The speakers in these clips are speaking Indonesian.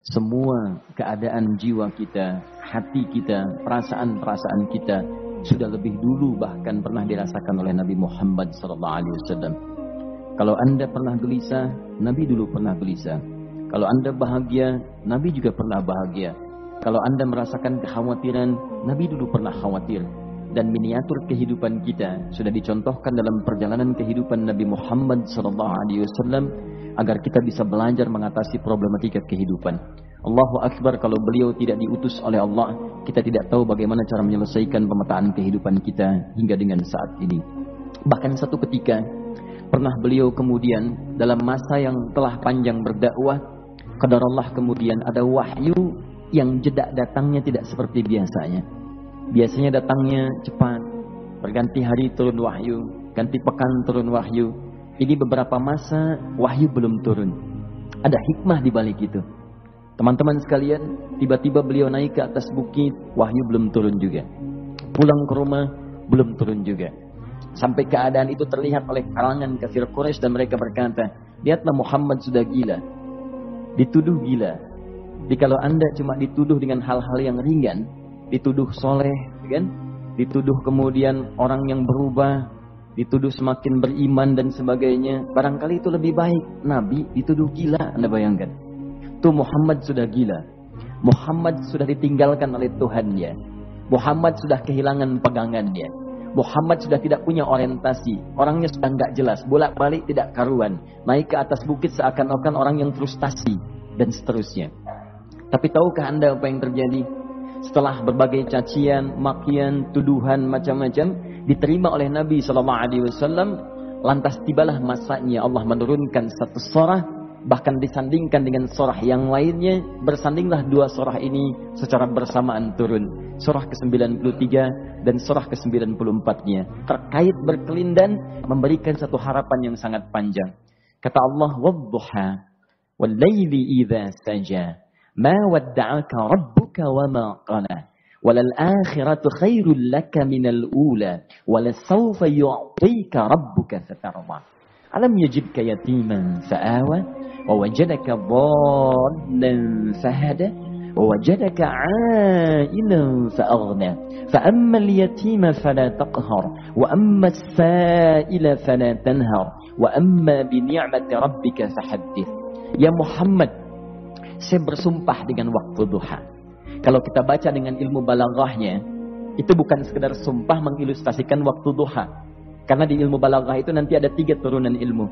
Semua keadaan jiwa kita, hati kita, perasaan-perasaan kita sudah lebih dulu bahkan pernah dirasakan oleh Nabi Muhammad SAW. Kalau Anda pernah gelisah, Nabi dulu pernah gelisah. Kalau Anda bahagia, Nabi juga pernah bahagia. Kalau Anda merasakan kekhawatiran, Nabi dulu pernah khawatir. Dan miniatur kehidupan kita sudah dicontohkan dalam perjalanan kehidupan Nabi Muhammad SAW agar kita bisa belajar mengatasi problematika kehidupan. Allahu Akbar, kalau beliau tidak diutus oleh Allah, kita tidak tahu bagaimana cara menyelesaikan pemetaan kehidupan kita hingga dengan saat ini. Bahkan satu ketika pernah beliau kemudian dalam masa yang telah panjang berdakwah, qadarullah kemudian ada wahyu yang jeda datangnya tidak seperti biasanya. Biasanya datangnya cepat, berganti hari turun wahyu, ganti pekan turun wahyu. Ini beberapa masa wahyu belum turun. Ada hikmah di balik itu. Teman-teman sekalian, tiba-tiba beliau naik ke atas bukit, wahyu belum turun juga. Pulang ke rumah, belum turun juga. Sampai keadaan itu terlihat oleh kalangan kafir Quraisy dan mereka berkata, lihatlah Muhammad sudah gila. Dituduh gila. Jadi kalau Anda cuma dituduh dengan hal-hal yang ringan, dituduh soleh, kan? Dituduh kemudian orang yang berubah, dituduh semakin beriman dan sebagainya, barangkali itu lebih baik. Nabi dituduh gila, Anda bayangkan. Tuh Muhammad sudah gila. Muhammad sudah ditinggalkan oleh Tuhannya. Muhammad sudah kehilangan pegangannya. Muhammad sudah tidak punya orientasi. Orangnya sudah nggak jelas, bolak-balik tidak karuan. Naik ke atas bukit seakan-akan orang yang frustasi dan seterusnya. Tapi tahukah Anda apa yang terjadi? Setelah berbagai cacian, makian, tuduhan macam-macam diterima oleh Nabi SAW, lantas tibalah masanya Allah menurunkan satu surah, bahkan disandingkan dengan surah yang lainnya. Bersandinglah dua surah ini secara bersamaan turun, surah ke-93 dan surah ke-94-nya, terkait berkelindan memberikan satu harapan yang sangat panjang. Kata Allah, wadduha wal laili idza saja ma wadda'aka rabbuka wa ma qala walal akhiratu khairul laka minal ula walasawfa yu'tika rabbuka fatarda alam yajidka yatiman fa'awa wa wajadaka dhallan fahada wa wajadaka 'ailan fa'aghna fa ammal yatima fala taqhar wa ammas sa'ila fala tanhar wa amma bi ni'mati rabbika fahaddits. Ya Muhammad, saya bersumpah dengan waktu duha. Kalau kita baca dengan ilmu balaghahnya, itu bukan sekedar sumpah mengilustrasikan waktu duha. Karena di ilmu balaghah itu nanti ada 3 turunan ilmu.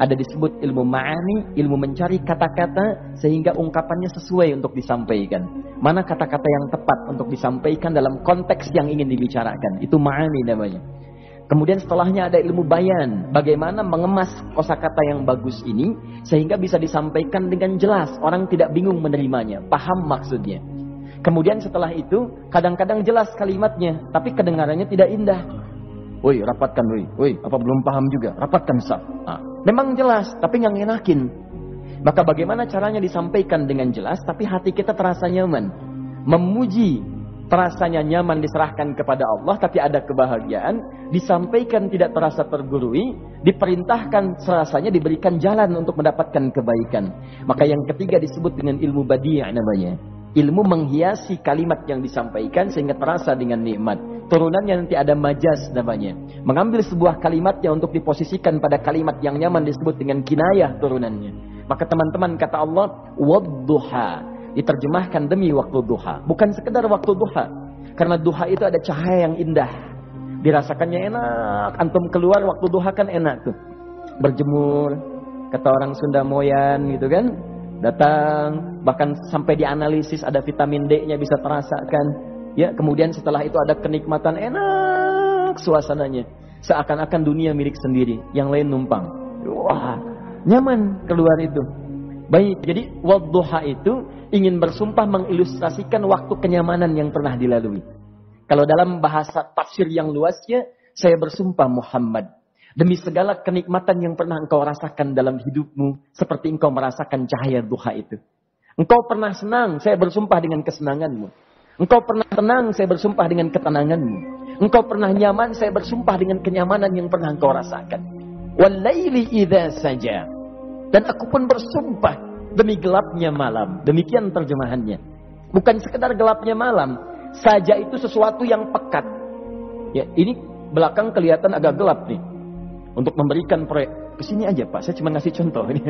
Ada disebut ilmu ma'ani, ilmu mencari kata-kata sehingga ungkapannya sesuai untuk disampaikan. Mana kata-kata yang tepat untuk disampaikan dalam konteks yang ingin dibicarakan. Itu ma'ani namanya. Kemudian setelahnya ada ilmu bayan, bagaimana mengemas kosakata yang bagus ini sehingga bisa disampaikan dengan jelas, orang tidak bingung menerimanya, paham maksudnya. Kemudian setelah itu kadang-kadang jelas kalimatnya, tapi kedengarannya tidak indah. Woi, rapatkan woi, apa belum paham juga? Rapatkan saf. Memang jelas, tapi yang enakin. Maka bagaimana caranya disampaikan dengan jelas, tapi hati kita terasa nyaman, memuji. Terasanya nyaman diserahkan kepada Allah, tapi ada kebahagiaan, disampaikan tidak terasa tergurui, diperintahkan serasanya diberikan jalan untuk mendapatkan kebaikan. Maka yang ketiga disebut dengan ilmu badi' namanya. Ilmu menghiasi kalimat yang disampaikan sehingga terasa dengan nikmat. Turunannya nanti ada majaz namanya. Mengambil sebuah kalimatnya untuk diposisikan pada kalimat yang nyaman disebut dengan kinayah turunannya. Maka teman-teman kata Allah, wadduha. Diterjemahkan demi waktu duha. Bukan sekedar waktu duha. Karena duha itu ada cahaya yang indah. Dirasakannya enak. Antum keluar waktu duha kan enak tuh. Berjemur. Kata orang Sunda moyan gitu kan. Datang. Bahkan sampai dianalisis ada vitamin D-nya bisa terasakan. Ya, kemudian setelah itu ada kenikmatan enak suasananya. Seakan-akan dunia milik sendiri. Yang lain numpang. Wah, nyaman keluar itu. Baik, jadi wadduha itu ingin bersumpah mengilustrasikan waktu kenyamanan yang pernah dilalui. Kalau dalam bahasa tafsir yang luasnya, saya bersumpah Muhammad, demi segala kenikmatan yang pernah engkau rasakan dalam hidupmu, seperti engkau merasakan cahaya duha itu. Engkau pernah senang, saya bersumpah dengan kesenanganmu. Engkau pernah tenang, saya bersumpah dengan ketenanganmu. Engkau pernah nyaman, saya bersumpah dengan kenyamanan yang pernah engkau rasakan. Wal laili idza saja. Dan aku pun bersumpah demi gelapnya malam. Demikian terjemahannya. Bukan sekedar gelapnya malam, saja itu sesuatu yang pekat. Ya, ini belakang kelihatan agak gelap nih. Untuk memberikan proyek, kesini aja Pak, saya cuma ngasih contoh ini.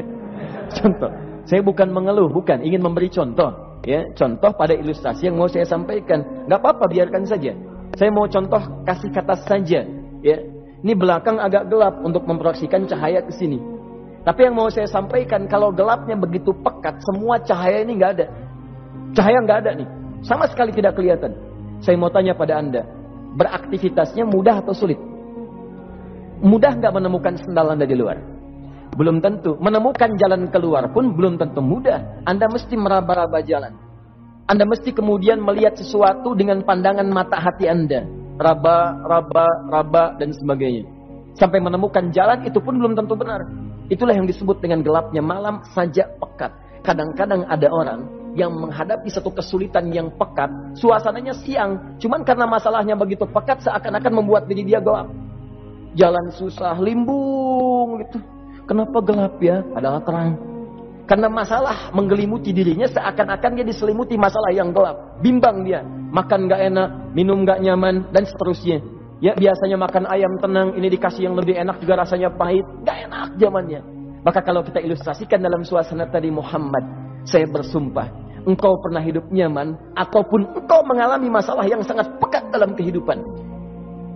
Contoh. Saya bukan mengeluh, bukan, ingin memberi contoh. Ya, contoh pada ilustrasi yang mau saya sampaikan. Nggak apa-apa, biarkan saja. Saya mau contoh kasih kata saja. Ya, ini belakang agak gelap untuk memproyeksikan cahaya ke sini. Tapi yang mau saya sampaikan, kalau gelapnya begitu pekat, semua cahaya ini nggak ada. Cahaya nggak ada nih, sama sekali tidak kelihatan. Saya mau tanya pada Anda, beraktivitasnya mudah atau sulit? Mudah nggak menemukan sendal Anda di luar? Belum tentu. Menemukan jalan keluar pun belum tentu mudah. Anda mesti meraba-raba jalan. Anda mesti kemudian melihat sesuatu dengan pandangan mata hati Anda. Raba, dan sebagainya. Sampai menemukan jalan itu pun belum tentu benar. Itulah yang disebut dengan gelapnya malam saja pekat. Kadang-kadang ada orang yang menghadapi satu kesulitan yang pekat, suasananya siang, cuman karena masalahnya begitu pekat seakan-akan membuat diri dia gelap. Jalan susah, limbung gitu. Kenapa gelap ya? Padahal terang. Karena masalah menggelimuti dirinya seakan-akan dia diselimuti masalah yang gelap. Bimbang dia, makan gak enak, minum gak nyaman, dan seterusnya. Ya, biasanya makan ayam tenang, ini dikasih yang lebih enak juga rasanya pahit. Gak enak zamannya. Maka kalau kita ilustrasikan dalam suasana tadi Muhammad, saya bersumpah, engkau pernah hidup nyaman, ataupun engkau mengalami masalah yang sangat pekat dalam kehidupan.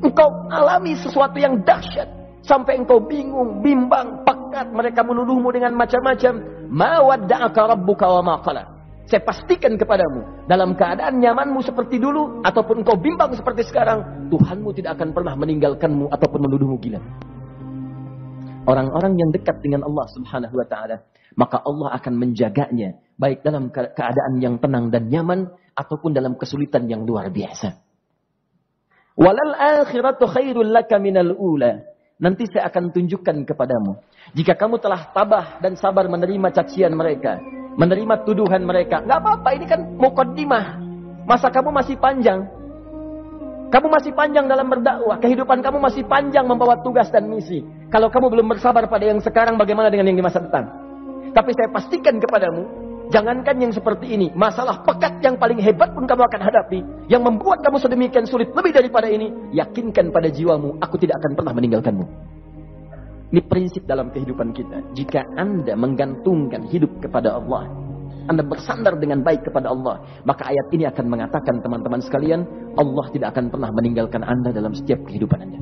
Engkau alami sesuatu yang dahsyat, sampai engkau bingung, bimbang, pekat, mereka menuduhmu dengan macam-macam. Ma wadda'aka rabbuka wa ma qala. Saya pastikan kepadamu, dalam keadaan nyamanmu seperti dulu, ataupun engkau bimbang seperti sekarang, Tuhanmu tidak akan pernah meninggalkanmu ataupun menuduhmu gila. Orang-orang yang dekat dengan Allah Subhanahu wa ta'ala, maka Allah akan menjaganya, baik dalam keadaan yang tenang dan nyaman, ataupun dalam kesulitan yang luar biasa. Walal akhiratu khairul laka minal ula. Nanti saya akan tunjukkan kepadamu, jika kamu telah tabah dan sabar menerima cacian mereka, menerima tuduhan mereka, nggak apa-apa, ini kan muqaddimah. Masa kamu masih panjang. Kamu masih panjang dalam berdakwah, kehidupan kamu masih panjang membawa tugas dan misi. Kalau kamu belum bersabar pada yang sekarang, bagaimana dengan yang di masa depan? Tapi saya pastikan kepadamu, jangankan yang seperti ini, masalah pekat yang paling hebat pun kamu akan hadapi, yang membuat kamu sedemikian sulit lebih daripada ini, yakinkan pada jiwamu, aku tidak akan pernah meninggalkanmu. Ini prinsip dalam kehidupan kita. Jika Anda menggantungkan hidup kepada Allah, Anda bersandar dengan baik kepada Allah, maka ayat ini akan mengatakan, teman-teman sekalian, Allah tidak akan pernah meninggalkan Anda dalam setiap kehidupan Anda.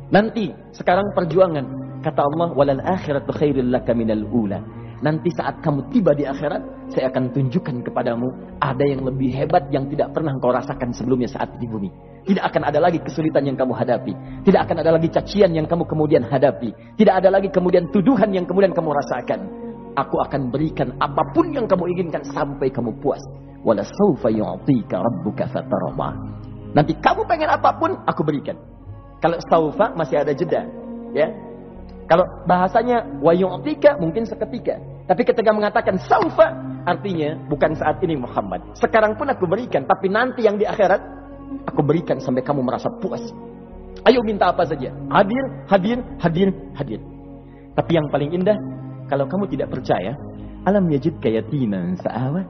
Nanti, sekarang perjuangan, kata Allah, walal akhiratu khairul laka minal ula. Nanti saat kamu tiba di akhirat, saya akan tunjukkan kepadamu ada yang lebih hebat yang tidak pernah engkau rasakan sebelumnya saat di bumi. Tidak akan ada lagi kesulitan yang kamu hadapi. Tidak akan ada lagi cacian yang kamu kemudian hadapi. Tidak ada lagi kemudian tuduhan yang kemudian kamu rasakan. Aku akan berikan apapun yang kamu inginkan sampai kamu puas. Wala sawfa yu'tika rabbuka fatarda. Nanti kamu pengen apapun, aku berikan. Kalau sawfa masih ada jeda, ya. Kalau bahasanya wa yu'tika mungkin seketika. Tapi ketika mengatakan saufa, artinya bukan saat ini Muhammad. Sekarang pun aku berikan, tapi nanti yang di akhirat aku berikan sampai kamu merasa puas. Ayo minta apa saja. Hadir, hadir, hadir, hadir. Tapi yang paling indah, kalau kamu tidak percaya, alam yajidka yatiman fa'awa.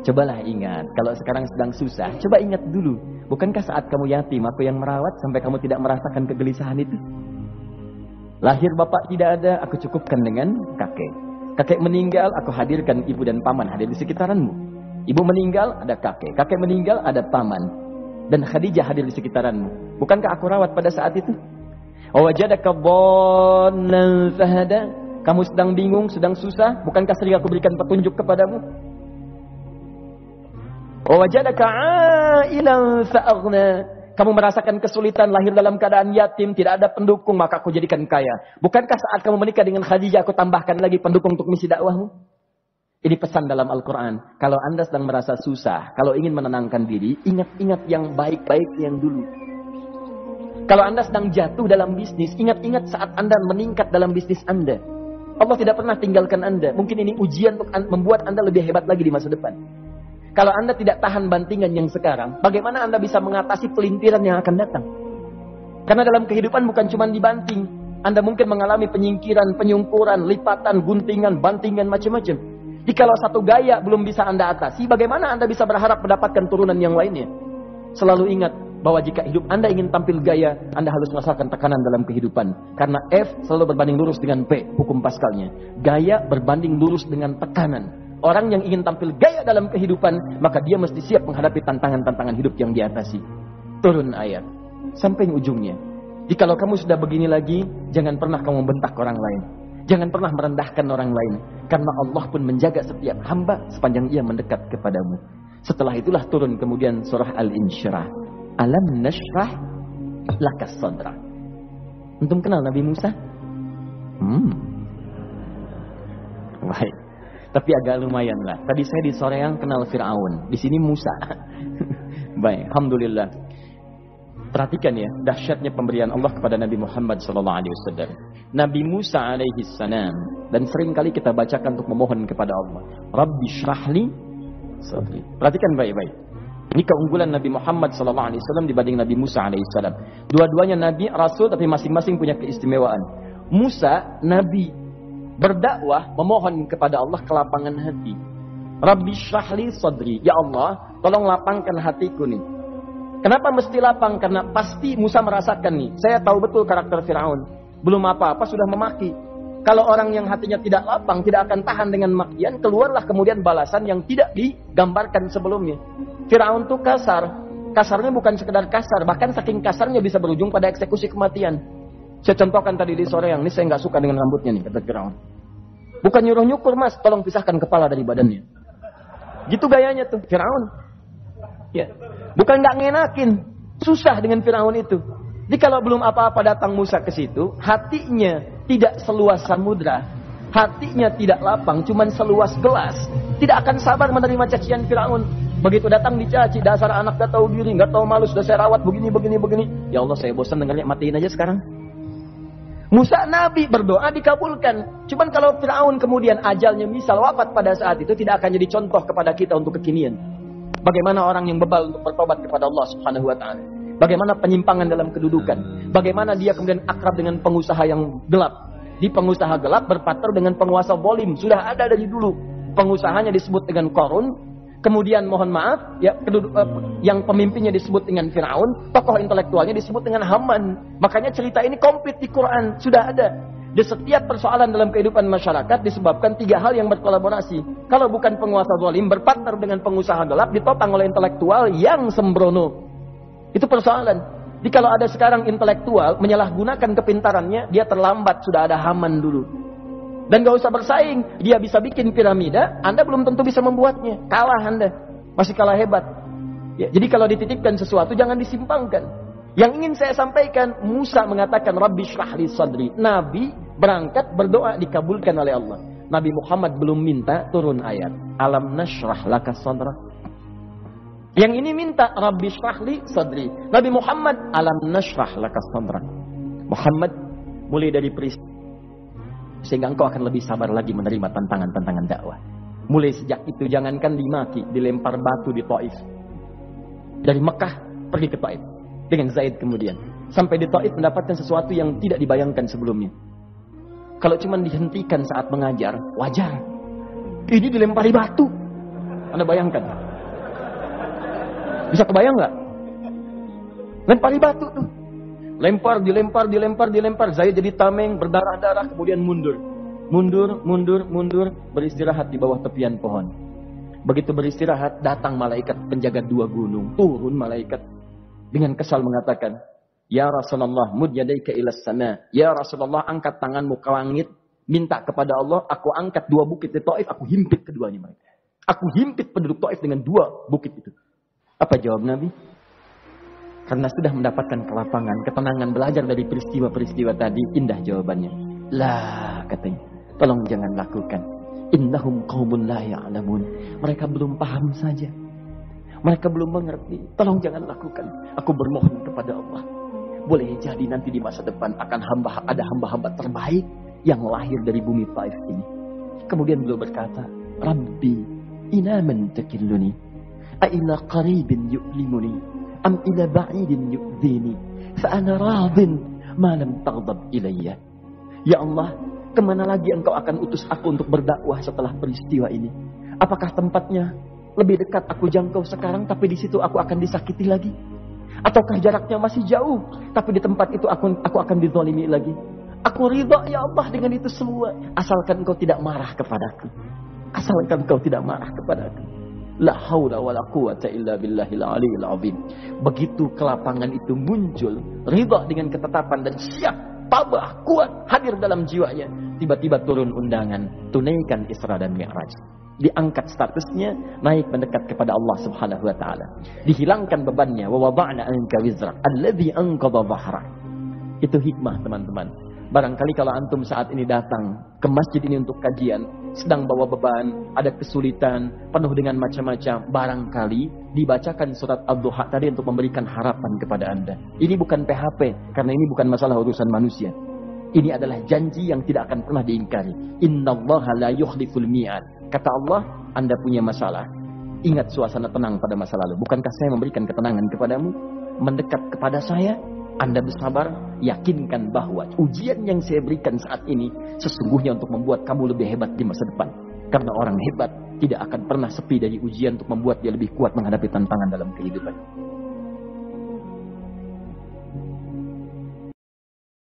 Cobalah ingat, kalau sekarang sedang susah, coba ingat dulu. Bukankah saat kamu yatim, aku yang merawat sampai kamu tidak merasakan kegelisahan itu? Lahir bapak tidak ada, aku cukupkan dengan kakek. Kakek meninggal, aku hadirkan ibu dan paman hadir di sekitaranmu. Ibu meninggal, ada kakek. Kakek meninggal, ada paman. Dan Khadijah hadir di sekitaranmu. Bukankah aku rawat pada saat itu? Wajadaka dhallan fahada. Kamu sedang bingung, sedang susah. Bukankah sering aku berikan petunjuk kepadamu? Wajadaka ailan fa'aghna. Kamu merasakan kesulitan, lahir dalam keadaan yatim, tidak ada pendukung, maka aku jadikan kaya. Bukankah saat kamu menikah dengan Khadijah, aku tambahkan lagi pendukung untuk misi dakwahmu? Ini pesan dalam Al-Quran. Kalau Anda sedang merasa susah, kalau ingin menenangkan diri, ingat-ingat yang baik-baik yang dulu. Kalau Anda sedang jatuh dalam bisnis, ingat-ingat saat Anda meningkat dalam bisnis Anda. Allah tidak pernah tinggalkan Anda. Mungkin ini ujian untuk membuat Anda lebih hebat lagi di masa depan. Kalau Anda tidak tahan bantingan yang sekarang, bagaimana Anda bisa mengatasi pelintiran yang akan datang? Karena dalam kehidupan bukan cuma dibanting. Anda mungkin mengalami penyingkiran, penyungkuran, lipatan, guntingan, bantingan, macam-macam. Jikalau satu gaya belum bisa Anda atasi, bagaimana Anda bisa berharap mendapatkan turunan yang lainnya? Selalu ingat bahwa jika hidup Anda ingin tampil gaya, Anda harus merasakan tekanan dalam kehidupan. Karena F selalu berbanding lurus dengan P, hukum Pascalnya. Gaya berbanding lurus dengan tekanan. Orang yang ingin tampil gaya dalam kehidupan, maka dia mesti siap menghadapi tantangan-tantangan hidup yang diatasi. Turun ayat sampai ujungnya. Jikalau kamu sudah begini lagi, jangan pernah kamu membentak orang lain. Jangan pernah merendahkan orang lain. Karena Allah pun menjaga setiap hamba sepanjang ia mendekat kepadamu. Setelah itulah turun kemudian surah Al-Insyirah. Alam nashrah lakas sadra. Antum kenal Nabi Musa? Baik. Tapi agak lumayan lah. Tadi saya di Soreang kenal Fir'aun. Di sini Musa. Baik, alhamdulillah. Perhatikan ya, dahsyatnya pemberian Allah kepada Nabi Muhammad SAW. Nabi Musa alaihi salam, dan sering kali kita bacakan untuk memohon kepada Allah. Rabbi syrahli sadri. Perhatikan baik-baik. Ini keunggulan Nabi Muhammad SAW dibanding Nabi Musa alaihissalam. Dua-duanya Nabi, Rasul, tapi masing-masing punya keistimewaan. Musa, Nabi, berdakwah, memohon kepada Allah kelapangan hati. Rabbi syrahli sadri. Ya Allah, tolong lapangkan hatiku nih. Kenapa mesti lapang? Karena pasti Musa merasakan nih. Saya tahu betul karakter Fir'aun. Belum apa-apa sudah memaki. Kalau orang yang hatinya tidak lapang, tidak akan tahan dengan makian, keluarlah kemudian balasan yang tidak digambarkan sebelumnya. Fir'aun itu kasar. Kasarnya bukan sekedar kasar, bahkan saking kasarnya bisa berujung pada eksekusi kematian. Saya contohkan tadi di sore yang ini, saya nggak suka dengan rambutnya nih, kata Fir'aun. Bukan nyuruh nyukur mas, tolong pisahkan kepala dari badannya. Gitu gayanya tuh, Fir'aun. Ya. Bukan nggak ngenakin, susah dengan Fir'aun itu. Jadi kalau belum apa-apa datang Musa ke situ, hatinya tidak seluas samudra, hatinya tidak lapang, cuman seluas gelas, tidak akan sabar menerima cacian Fir'aun. Begitu datang dicaci, dasar anak gak tahu diri, gak tahu malu, sudah saya rawat begini. Ya Allah, saya bosan dengarnya, matiin aja sekarang. Musa Nabi berdoa dikabulkan. Cuman kalau Fir'aun kemudian ajalnya misal wafat pada saat itu, tidak akan jadi contoh kepada kita untuk kekinian. Bagaimana orang yang bebal untuk bertobat kepada Allah Subhanahu wa ta'ala. Bagaimana penyimpangan dalam kedudukan. Bagaimana dia kemudian akrab dengan pengusaha yang gelap. Di pengusaha gelap berpartner dengan penguasa zalim. Sudah ada dari dulu. Pengusahanya disebut dengan Qarun. Kemudian mohon maaf, ya, yang pemimpinnya disebut dengan Fir'aun. Tokoh intelektualnya disebut dengan Haman. Makanya cerita ini komplit di Quran. Sudah ada. Di setiap persoalan dalam kehidupan masyarakat disebabkan tiga hal yang berkolaborasi. Kalau bukan penguasa zalim berpartner dengan pengusaha gelap, ditopang oleh intelektual yang sembrono. Itu persoalan. Jadi kalau ada sekarang intelektual menyalahgunakan kepintarannya, dia terlambat, sudah ada Haman dulu. Dan gak usah bersaing, dia bisa bikin piramida, Anda belum tentu bisa membuatnya. Kalah Anda, masih kalah hebat. Ya, jadi kalau dititipkan sesuatu jangan disimpangkan. Yang ingin saya sampaikan, Musa mengatakan Rabbi syrahli sadri. Nabi berangkat berdoa dikabulkan oleh Allah. Nabi Muhammad belum minta turun ayat. Alam nashrah laka sadra. Yang ini minta Rabbi syrahli sadri. Nabi Muhammad alam nashrah laka sadra. Muhammad mulai dari peristiwa sehingga engkau akan lebih sabar lagi menerima tantangan-tantangan dakwah. Mulai sejak itu jangankan dimaki, dilempar batu di Taif. Dari Mekah pergi ke Taif dengan Zaid kemudian. Sampai di Taif mendapatkan sesuatu yang tidak dibayangkan sebelumnya. Kalau cuma dihentikan saat mengajar, wajar. Ini dilempari batu. Anda bayangkan? Bisa kebayang nggak? Lempari batu tuh. Lempar, dilempar. Zaid jadi tameng, berdarah-darah, kemudian mundur. Mundur, beristirahat di bawah tepian pohon. Begitu beristirahat, datang malaikat penjaga dua gunung. Turun malaikat dengan kesal mengatakan, Ya Rasulullah, mud yadaika ilas sama. Ya Rasulullah, angkat tanganmu ke langit. Minta kepada Allah, aku angkat dua bukit di Taif, aku himpit keduanya mereka. Aku himpit penduduk Taif dengan dua bukit itu. Apa jawab Nabi? Karena sudah mendapatkan kelapangan, ketenangan, belajar dari peristiwa-peristiwa tadi, indah jawabannya. Lah, katanya, tolong jangan lakukan. Innahum qaumun la ya'lamun. Mereka belum paham saja. Mereka belum mengerti. Tolong jangan lakukan. Aku bermohon kepada Allah. Boleh jadi nanti di masa depan akan ada hamba-hamba terbaik yang lahir dari bumi Taif ini. Kemudian beliau berkata, Rabbi, ina man takilluni, a'ila qaribin yu'limuni. Am ila ba'idin yu'dhini fa ana radin ma lam taghdab ilayya. Ya Allah, Kemana lagi engkau akan utus aku untuk berdakwah setelah peristiwa ini? Apakah tempatnya lebih dekat aku jangkau sekarang, tapi di situ aku akan disakiti lagi? Ataukah jaraknya masih jauh, tapi di tempat itu aku akan dizalimi lagi? Aku ridha ya Allah dengan itu semua, asalkan engkau tidak marah kepadaku. Asalkan engkau tidak marah kepadaku. La haula wala quwata illa billahil aliyil azim. Begitu kelapangan itu muncul, ridha dengan ketetapan dan siap, tabah, kuat, hadir dalam jiwanya. Tiba-tiba turun undangan, tunaikan Isra dan Mi'raj. Diangkat statusnya, naik mendekat kepada Allah Subhanahu wa taala. Dihilangkan bebannya, wa wada'na anka wizrak alladzi anqadha dhahrak. Itu hikmah, teman-teman. Barangkali kalau antum saat ini datang ke masjid ini untuk kajian, sedang bawa beban, ada kesulitan, penuh dengan macam-macam, barangkali dibacakan surat Ad-Duha tadi untuk memberikan harapan kepada anda. Ini bukan PHP, karena ini bukan masalah urusan manusia. Ini adalah janji yang tidak akan pernah diingkari. Innallaha la yukhliful mi'ad. Kata Allah, anda punya masalah, ingat suasana tenang pada masa lalu. Bukankah saya memberikan ketenangan kepadamu? Mendekat kepada saya, anda bersabar, yakinkan bahwa ujian yang saya berikan saat ini sesungguhnya untuk membuat kamu lebih hebat di masa depan. Karena orang hebat tidak akan pernah sepi dari ujian untuk membuat dia lebih kuat menghadapi tantangan dalam kehidupan.